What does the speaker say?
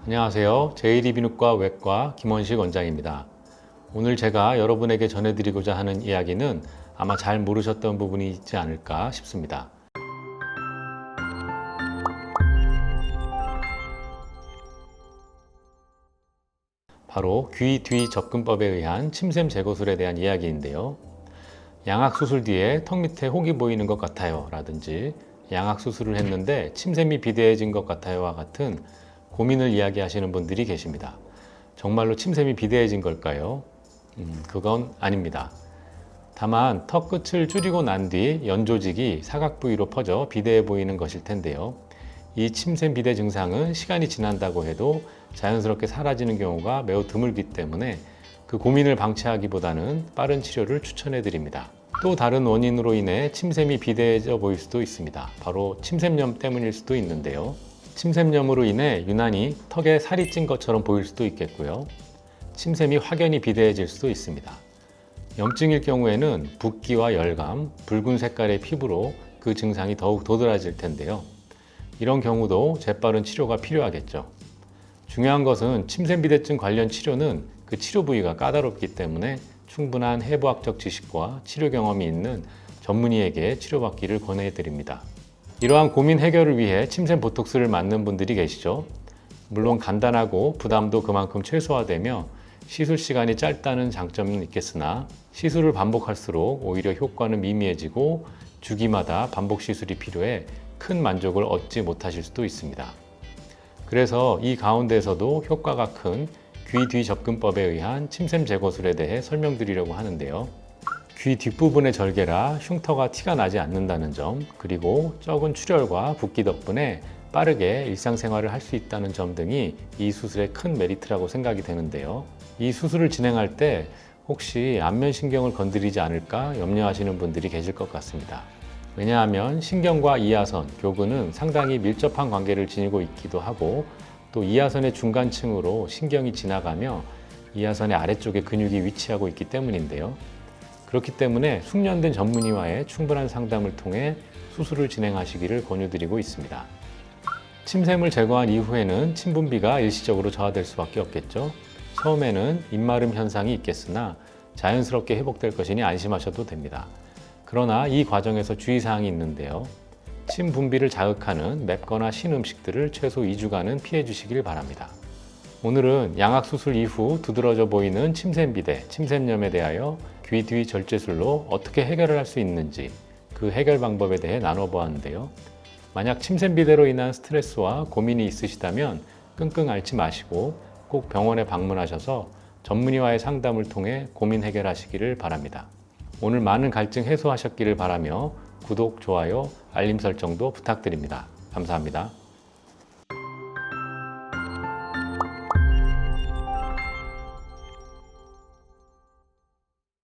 안녕하세요. 제1이비인후과 외과 김원식 원장입니다. 오늘 제가 여러분에게 전해드리고자 하는 이야기는 아마 잘 모르셨던 부분이 있지 않을까 싶습니다. 바로 귀 뒤 접근법에 의한 침샘 제거술에 대한 이야기인데요. 양악 수술 뒤에 턱 밑에 혹이 보이는 것 같아요 라든지 양악 수술을 했는데 침샘이 비대해진 것 같아요와 같은 고민을 이야기하시는 분들이 계십니다. 정말로 침샘이 비대해진 걸까요? 그건 아닙니다. 다만 턱 끝을 줄이고 난 뒤 연조직이 사각 부위로 퍼져 비대해 보이는 것일 텐데요. 이 침샘 비대 증상은 시간이 지난다고 해도 자연스럽게 사라지는 경우가 매우 드물기 때문에 그 고민을 방치하기보다는 빠른 치료를 추천해 드립니다. 또 다른 원인으로 인해 침샘이 비대해져 보일 수도 있습니다. 바로 침샘염 때문일 수도 있는데요. 침샘염으로 인해 유난히 턱에 살이 찐 것처럼 보일 수도 있겠고요. 침샘이 확연히 비대해질 수도 있습니다. 염증일 경우에는 붓기와 열감, 붉은 색깔의 피부로 그 증상이 더욱 도드라질 텐데요. 이런 경우도 재빠른 치료가 필요하겠죠. 중요한 것은 침샘비대증 관련 치료는 그 치료 부위가 까다롭기 때문에 충분한 해부학적 지식과 치료 경험이 있는 전문의에게 치료받기를 권해드립니다. 이러한 고민 해결을 위해 침샘 보톡스를 맞는 분들이 계시죠. 물론 간단하고 부담도 그만큼 최소화되며 시술 시간이 짧다는 장점은 있겠으나 시술을 반복할수록 오히려 효과는 미미해지고 주기마다 반복 시술이 필요해 큰 만족을 얻지 못하실 수도 있습니다. 그래서 이 가운데에서도 효과가 큰 귀 뒤 접근법에 의한 침샘 제거술에 대해 설명드리려고 하는데요. 귀 뒷부분의 절개라 흉터가 티가 나지 않는다는 점, 그리고 적은 출혈과 붓기 덕분에 빠르게 일상생활을 할 수 있다는 점 등이 이 수술의 큰 메리트라고 생각이 되는데요. 이 수술을 진행할 때 혹시 안면신경을 건드리지 않을까 염려하시는 분들이 계실 것 같습니다. 왜냐하면 신경과 이하선, 교근은 상당히 밀접한 관계를 지니고 있기도 하고 또 이하선의 중간층으로 신경이 지나가며 이하선의 아래쪽에 근육이 위치하고 있기 때문인데요. 그렇기 때문에 숙련된 전문의와의 충분한 상담을 통해 수술을 진행하시기를 권유드리고 있습니다. 침샘을 제거한 이후에는 침분비가 일시적으로 저하될 수밖에 없겠죠. 처음에는 입마름 현상이 있겠으나 자연스럽게 회복될 것이니 안심하셔도 됩니다. 그러나 이 과정에서 주의사항이 있는데요. 침 분비를 자극하는 맵거나 신 음식들을 최소 2주간은 피해 주시길 바랍니다. 오늘은 양악 수술 이후 두드러져 보이는 침샘비대, 침샘염에 대하여 귀 뒤 절제술로 어떻게 해결을 할 수 있는지 그 해결 방법에 대해 나눠보았는데요. 만약 침샘비대로 인한 스트레스와 고민이 있으시다면 끙끙 앓지 마시고 꼭 병원에 방문하셔서 전문의와의 상담을 통해 고민 해결하시기를 바랍니다. 오늘 많은 갈증 해소하셨기를 바라며 구독, 좋아요, 알림 설정도 부탁드립니다. 감사합니다.